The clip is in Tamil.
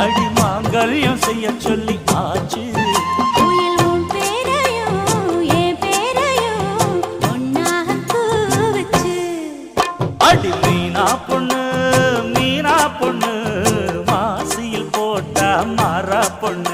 அடி மாங்கல்யம் செய்ய சொல்லி ஆச்சு அடி மீனா பொண்ணு மாசியில் போட்டா மாறா பொண்ணு